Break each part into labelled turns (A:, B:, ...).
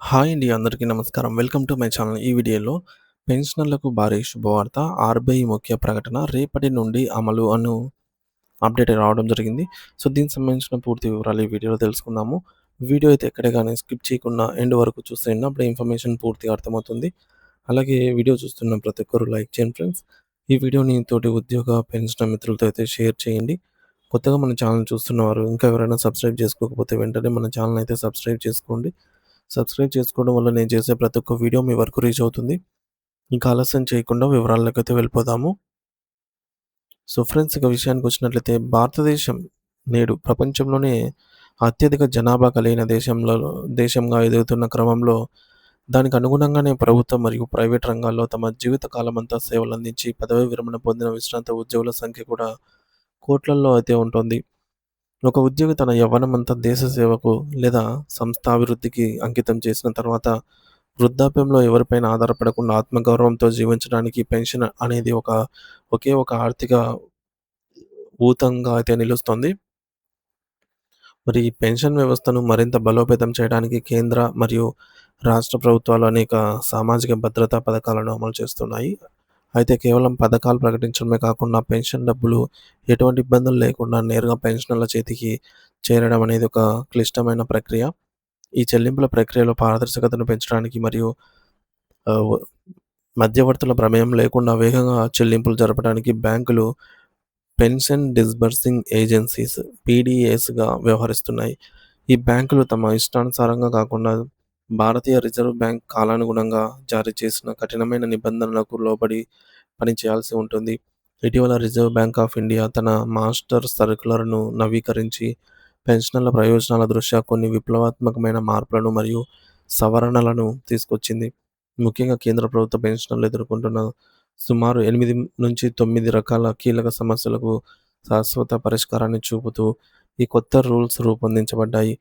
A: Hi అండి. అందరికీ నమస్కారం. Welcome to my channel. ఈ వీడియోలో పెన్షనర్లకు భారీ శుభవార్త. ఆర్‌బీఐ ముఖ్య ప్రకటన రేపటి నుండి అమలు అప్డేట్ రావడం జరిగింది. సో, దీనికి సంబంధించిన పూర్తి వివరాలు ఈ వీడియోలో తెలుసుకుందాము. వీడియో అయితే ఎక్కడ గాని స్కిప్ చేయకుండా ఎండ్ వరకు చూసేయండి. అప్పుడే ఇన్ఫర్మేషన్ పూర్తిగా అర్థమవుతుంది. అలాగే వీడియో చూస్తున్న ప్రతి ఒక్కరు లైక్ చేయండి ఫ్రెండ్స్. ఈ వీడియోని తోటి ఉద్యోగ, పెన్షనర్ మిత్రులతో అయితే షేర్ చేయండి. కొత్తగా మన ఛానల్ చూస్తున్నవారు ఇంకా ఎవరైనా సబ్స్క్రైబ్ చేసుకోకపోతే వెంటనే మన ఛానల్ అయితే సబ్స్క్రైబ్ చేసుకోండి. సబ్స్క్రైబ్ చేసుకోవడం వల్ల నేను చేసే ప్రతి ఒక్క వీడియో మీ వరకు రీచ్ అవుతుంది. ఇంకా ఆలస్యం చేయకుండా వివరాల్లోకైతే వెళ్ళిపోదాము. సో ఫ్రెండ్స్, ఇక విషయానికొచ్చినట్లయితే భారతదేశం నేడు ప్రపంచంలోనే అత్యధిక జనాభా కలిగిన దేశంగా ఎదుగుతున్న క్రమంలో దానికి అనుగుణంగానే ప్రభుత్వం మరియు ప్రైవేట్ రంగాల్లో తమ జీవిత కాలమంతా సేవలందించి పదవీ విరమణ పొందిన విశ్రాంత ఉద్యోగుల సంఖ్య కూడా కోట్లల్లో అయితే ఉంటుంది. ఒక ఉద్యోగి తన యవ్వనమంతా దేశ సేవకు లేదా సంస్థాభివృద్ధికి అంకితం చేసిన తర్వాత వృద్ధాప్యంలో ఎవరిపైన ఆధారపడకుండా ఆత్మగౌరవంతో జీవించడానికి పెన్షన్ అనేది ఒకే ఒక ఆర్థిక ఊతంగా అయితే నిలుస్తుంది. మరి ఈ పెన్షన్ వ్యవస్థను మరింత బలోపేతం చేయడానికి కేంద్ర మరియు రాష్ట్ర ప్రభుత్వాలు అనేక సామాజిక భద్రతా పథకాలను అమలు చేస్తున్నాయి. అయితే కేవలం పథకాలు ప్రకటించడమే కాకుండా పెన్షన్ డబ్బులు ఎటువంటి ఇబ్బందులు లేకుండా నేరుగా పెన్షనర్ల చేతికి చేరడం అనేది ఒక క్లిష్టమైన ప్రక్రియ. ఈ చెల్లింపుల ప్రక్రియలో పారదర్శకతను పెంచడానికి మరియు ఆహ్, మధ్యవర్తుల ప్రమేయం లేకుండా వేగంగా చెల్లింపులు జరపడానికి బ్యాంకులు పెన్షన్ డిస్బర్సింగ్ ఏజెన్సీస్ పీడీఏస్‌గా వ్యవహరిస్తున్నాయి. ఈ బ్యాంకులు తమ ఇష్టానుసారంగా కాకుండా భారతీయ రిజర్వ్ బ్యాంక్ కాలానుగుణంగా జారీ చేసిన కఠినమైన నిబంధనలకు లోబడి పనిచేయాల్సి ఉంటుంది. ఇటీవల రిజర్వ్ బ్యాంక్ ఆఫ్ ఇండియా తన మాస్టర్ సర్క్యులర్‌ను నవీకరించి పెన్షనర్ల ప్రయోజనాల దృష్ట్యా కొన్ని విప్లవాత్మకమైన మార్పులను మరియు సవరణలను తీసుకొచ్చింది. ముఖ్యంగా కేంద్ర ప్రభుత్వ పెన్షనర్లు ఎదుర్కొంటున్న సుమారు 8-9 రకాల కీలక సమస్యలకు శాశ్వత పరిష్కారాన్ని చూపుతూ ఈ కొత్త రూల్స్ రూపొందించబడ్డాయి.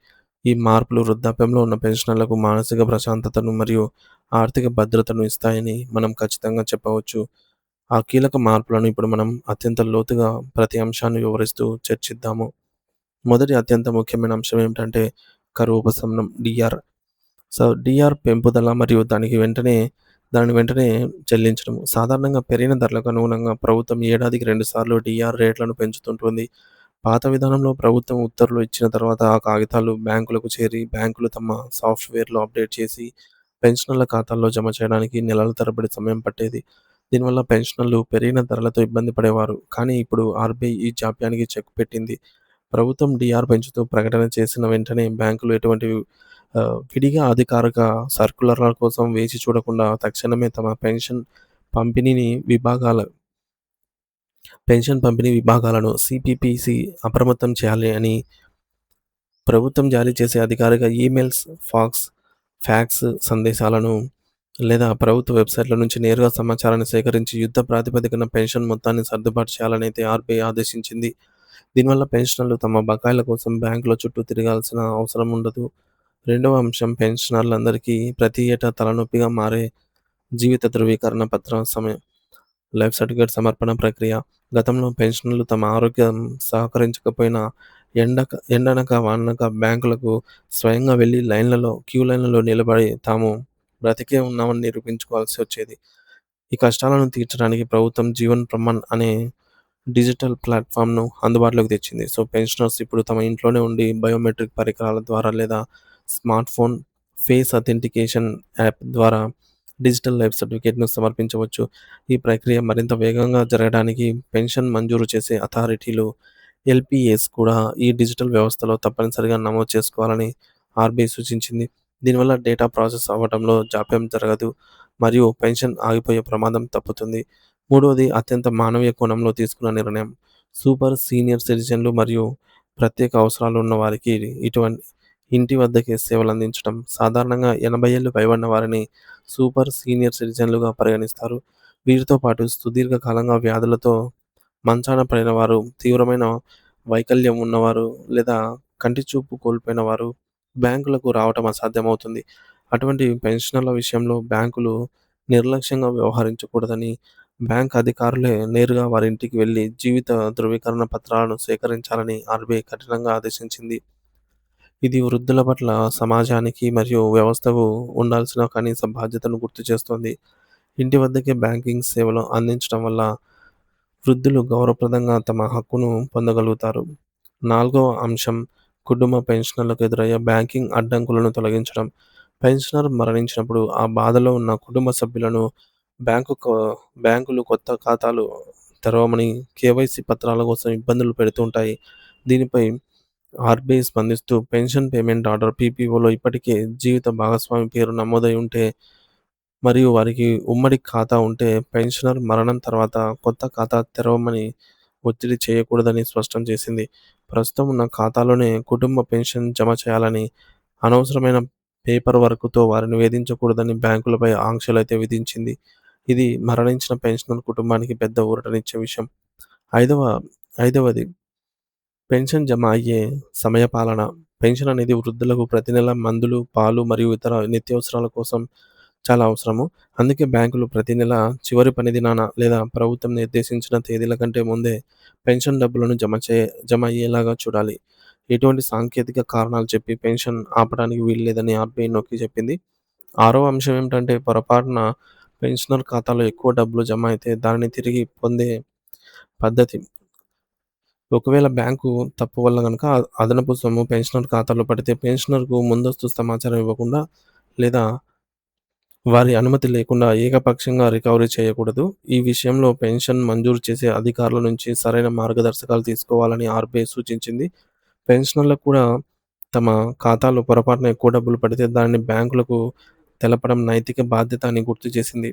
A: ఈ మార్పులు వృద్ధాప్యంలో ఉన్న పెన్షనర్లకు మానసిక ప్రశాంతతను మరియు ఆర్థిక భద్రతను ఇస్తాయని మనం ఖచ్చితంగా చెప్పవచ్చు. ఆ కీలక మార్పులను ఇప్పుడు మనం అత్యంత లోతుగా ప్రతి అంశాన్ని వివరిస్తూ చర్చిద్దాము. మొదటి అత్యంత ముఖ్యమైన అంశం ఏమిటంటే కరువు ఉపశమనం డీఆర్. సో, డీఆర్ పెంపుదల మరియు దానిని వెంటనే చెల్లించడం. సాధారణంగా పెరిగిన ధరలకు అనుగుణంగా ప్రభుత్వం ఏడాదికి 2 సార్లు డీఆర్ రేట్లను పెంచుతుంటుంది. పాత విధానంలో ప్రభుత్వం ఉత్తర్వులు ఇచ్చిన తర్వాత ఆ కాగితాలు బ్యాంకులకు చేరి బ్యాంకులు తమ సాఫ్ట్‌వేర్‌లో అప్డేట్ చేసి పెన్షనర్ల ఖాతాల్లో జమ చేయడానికి నెలల తరబడి సమయం పట్టేది. దీనివల్ల పెన్షనర్లు పెరిగిన ధరలతో ఇబ్బంది పడేవారు. కానీ ఇప్పుడు ఆర్‌బీఐ ఈ జాప్యానికి చెక్ పెట్టింది. ప్రభుత్వం డీఆర్ పెంచుతూ ప్రకటన చేసిన వెంటనే బ్యాంకులు ఎటువంటి విడిగా అధికారిక సర్క్యులర్‌ల కోసం వేచి చూడకుండా తక్షణమే తమ పంపిణీని విభాగాల పంపిణీ విభాగాలను సీపీపీసీ అప్రమత్తం చేయాలి అని ప్రభుత్వం జారీ చేసే అధికారిక ఈమెయిల్స్, ఫ్యాక్స్ సందేశాలను లేదా ప్రభుత్వ వెబ్‌సైట్‌ల నుంచి నేరుగా సమాచారాన్ని సేకరించి యుద్ధ ప్రాతిపదికన పెన్షన్ మొత్తాన్ని సర్దుబాటు చేయాలని అయితే ఆర్‌బీఐ ఆదేశించింది. దీనివల్ల పెన్షనర్లు తమ బకాయిల కోసం బ్యాంకుల చుట్టూ తిరగాల్సిన అవసరం ఉండదు. రెండవ అంశం పెన్షనర్లందరికీ ప్రతి ఏటా తలనొప్పిగా మారే జీవిత ధృవీకరణ పత్రం లైఫ్ సర్టిఫికేట్ సమర్పణ ప్రక్రియ. గతంలో పెన్షనర్లు తమ ఆరోగ్యం సహకరించకపోయినా ఎండనక వాననక బ్యాంకులకు స్వయంగా వెళ్లి క్యూ లైన్‌లలో నిలబడి తాము బ్రతికే ఉన్నామని నిరూపించుకోవాల్సి వచ్చేది. ఈ కష్టాలను తీర్చడానికి ప్రభుత్వం జీవన్ ప్రమాణ్ అనే డిజిటల్ ప్లాట్‌ఫామ్‌ను అందుబాటులోకి తెచ్చింది. సో, పెన్షనర్స్ ఇప్పుడు తమ ఇంట్లోనే ఉండి బయోమెట్రిక్ పరికరాల ద్వారా లేదా smart phone face authentication app ద్వారా డిజిటల్ లైఫ్ సర్టిఫికేట్‌ను సమర్పించవచ్చు. ఈ ప్రక్రియ మరింత వేగంగా జరగడానికి పెన్షన్ మంజూరు చేసే అథారిటీలు ఎల్‌పిఎస్ కూడా ఈ డిజిటల్ వ్యవస్థలో తప్పనిసరిగా నమోదు చేసుకోవాలని ఆర్‌బీఐ సూచించింది. దీనివల్ల డేటా ప్రాసెస్ అవ్వడంలో జాప్యం జరగదు మరియు పెన్షన్ ఆగిపోయే ప్రమాదం తప్పుతుంది. మూడవది అత్యంత మానవీయ కోణంలో తీసుకున్న నిర్ణయం. సూపర్ సీనియర్ సిటిజన్లు మరియు ప్రత్యేక అవసరాలు ఉన్న వారికి ఇంటి వద్దకే సేవలందించడం. సాధారణంగా 80 ఏళ్లు పైబడిన వారిని సూపర్ సీనియర్ సిటిజన్లుగా పరిగణిస్తారు. వీరితో పాటు సుదీర్ఘ కాలంగా వ్యాధులతో మంచాన పడిన వారు, తీవ్రమైన వైకల్యం ఉన్నవారు లేదా కంటి చూపు కోల్పోయిన వారు బ్యాంకులకు రావటం అసాధ్యమవుతుంది. అటువంటి పెన్షనర్ల విషయంలో బ్యాంకులు నిర్లక్ష్యంగా వ్యవహరించకూడదని బ్యాంక్ అధికారులే నేరుగా వారి ఇంటికి వెళ్లి జీవిత ధృవీకరణ పత్రాలను సేకరించాలని ఆర్‌బీఐ కఠినంగా ఆదేశించింది. ఇది వృద్ధుల పట్ల సమాజానికి మరియు వ్యవస్థకు ఉండాల్సిన కనీస బాధ్యతను గుర్తు చేస్తోంది. ఇంటి వద్దకే బ్యాంకింగ్ సేవలు అందించడం వల్ల వృద్ధులు గౌరవప్రదంగా తమ హక్కును పొందగలుగుతారు. నాలుగవ అంశం కుటుంబ పెన్షనర్లకు ఎదురయ్యే బ్యాంకింగ్ అడ్డంకులను తొలగించడం. పెన్షనర్ మరణించినప్పుడు ఆ బాధలో ఉన్న కుటుంబ సభ్యులను బ్యాంకు కొ బ్యాంకులు కొత్త ఖాతాలు తెరవమని, కేవైసీ పత్రాల కోసం ఇబ్బందులు పెడుతుంటాయి. దీనిపై ఆర్‌బీఐ స్పందిస్తూ పెన్షన్ పేమెంట్ ఆర్డర్ పీపీఓలో ఇప్పటికే జీవిత భాగస్వామి పేరు నమోదై ఉంటే మరియు వారికి ఉమ్మడి ఖాతా ఉంటే పెన్షనర్ మరణం తర్వాత కొత్త ఖాతా తెరవమని ఒత్తిడి చేయకూడదని స్పష్టం చేసింది. ప్రస్తుతం ఉన్న ఖాతాలోనే కుటుంబ పెన్షన్ జమ చేయాలని, అనవసరమైన పేపర్ వర్క్‌తో వారిని వేధించకూడదని బ్యాంకులపై ఆంక్షలైతే విధించింది. ఇది మరణించిన పెన్షనర్ కుటుంబానికి పెద్ద ఊరటనిచ్చే విషయం. ఐదవ ఐదవది పెన్షన్ జమ అయ్యే సమయపాలన. పెన్షన్ అనేది వృద్ధులకు ప్రతి నెల మందులు, పాలు మరియు ఇతర నిత్యావసరాల కోసం చాలా అవసరము. అందుకే బ్యాంకులు ప్రతి నెల చివరి పని దినాన లేదా ప్రభుత్వం నిర్దేశించిన తేదీల కంటే ముందే పెన్షన్ డబ్బులను జమ అయ్యేలాగా చూడాలి. ఎటువంటి సాంకేతిక కారణాలు చెప్పి పెన్షన్ ఆపడానికి వీల్లేదని ఆర్‌బీఐ నొక్కి చెప్పింది. ఆరవ అంశం ఏమిటంటే పొరపాటున పెన్షనర్ ఖాతాలో ఎక్కువ డబ్బులు జమ అయితే దానిని తిరిగి పొందే పద్ధతి. ఒకవేళ బ్యాంకు తప్పు వల్ల గనక అదనపు సొమ్ము పెన్షనర్ ఖాతాలో పడితే పెన్షనర్‌కు ముందస్తు సమాచారం ఇవ్వకుండా లేదా వారి అనుమతి లేకుండా ఏకపక్షంగా రికవరీ చేయకూడదు. ఈ విషయంలో పెన్షన్ మంజూరు చేసే అధికారుల నుంచి సరైన మార్గదర్శకాలు తీసుకోవాలని ఆర్‌బీఐ సూచించింది. పెన్షనర్లకు కూడా తమ ఖాతాలో పొరపాటున ఎక్కువ డబ్బులు పడితే దానిని బ్యాంకులకు తెలపడం నైతిక బాధ్యత అని గుర్తు చేసింది.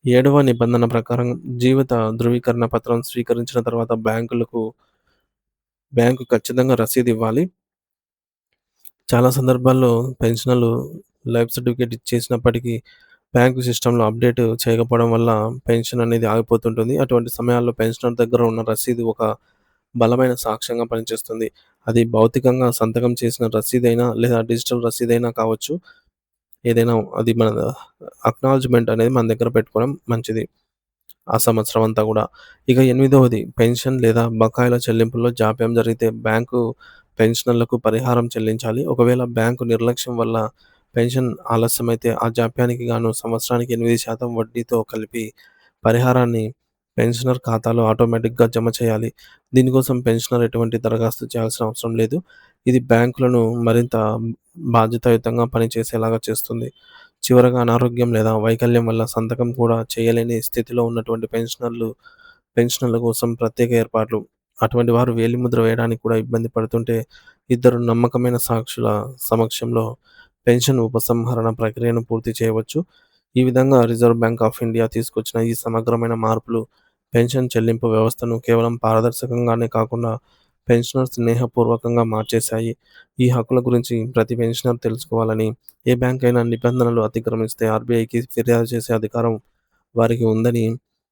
A: ఏడవ నిబంధన ప్రకారం జీవిత ధృవీకరణ పత్రం స్వీకరించిన తర్వాత బ్యాంకు ఖచ్చితంగా రసీదివ్వాలి. చాలా సందర్భాల్లో పెన్షనర్లు లైఫ్ సర్టిఫికేట్ ఇచ్చేసినప్పటికీ బ్యాంకు సిస్టమ్‌లో అప్డేట్ చేయకపోవడం వల్ల పెన్షన్ అనేది ఆగిపోతుంటుంది. అటువంటి సమయాల్లో పెన్షనర్ దగ్గర ఉన్న రసీదు ఒక బలమైన సాక్ష్యంగా పనిచేస్తుంది. అది భౌతికంగా సంతకం చేసిన రసీదైనా లేదా డిజిటల్ రసీదైనా కావచ్చు. ఏదైనా అది మన అక్నాలెడ్జ్‌మెంట్ అనేది మన దగ్గర పెట్టుకోవడం మంచిది. ఆ సంవత్సరం అంతా గూడా. ఇక ఎనిమిదవది పెన్షన్ లేదా బకాయిల చెల్లింపుల్లో జాప్యం జరిగితే బ్యాంకు పెన్షనర్లకు పరిహారం చెల్లించాలి. ఒకవేళ బ్యాంకు నిర్లక్ష్యం వల్ల పెన్షన్ ఆలస్యమైతే ఆ జాప్యానికి గాను సంవత్సరానికి 8% వడ్డీతో కలిపి పరిహారాన్ని పెన్షనర్ ఖాతాలో ఆటోమేటిక్‌గా జమ చేయాలి. దీనికోసం పెన్షనర్ ఎటువంటి దరఖాస్తు చేయాల్సిన అవసరం లేదు. ఇది బ్యాంకులను మరింత బాధ్యతాయుతంగా పనిచేసేలాగా చేస్తుంది. చివరగా అనారోగ్యం లేదా వైకల్యం వల్ల సంతకం కూడా చేయలేని స్థితిలో ఉన్నటువంటి పెన్షనర్ల కోసం ప్రత్యేక ఏర్పాట్లు. అటువంటి వారు వేలిముద్ర వేయడానికి కూడా ఇబ్బంది పడుతుంటే, ఇద్దరు నమ్మకమైన సాక్షుల సమక్షంలో పెన్షన్ ఉపసంహరణ ప్రక్రియను పూర్తి చేయవచ్చు. ఈ విధంగా రిజర్వ్ బ్యాంక్ ఆఫ్ ఇండియా తీసుకొచ్చిన ఈ సమగ్రమైన మార్పులు పెన్షన్ చెల్లింపు వ్యవస్థను కేవలం పారదర్శకంగానే కాకుండా పెన్షనర్ స్నేహపూర్వకంగా మార్చేశాయి. ఈ హక్కుల గురించి ప్రతి పెన్షనర్ తెలుసుకోవాలని, ఏ బ్యాంక్ అయినా నిబంధనలు అతిక్రమిస్తే ఆర్‌బీఐకి ఫిర్యాదు చేసే అధికారం వారికి ఉందని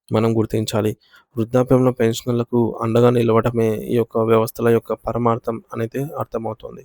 A: మనం గుర్తించాలి. వృద్ధాప్యంలో పెన్షనర్లకు అండగా నిలవడమే ఈ యొక్క వ్యవస్థల యొక్క పరమార్థం అనేది అర్థమవుతోంది.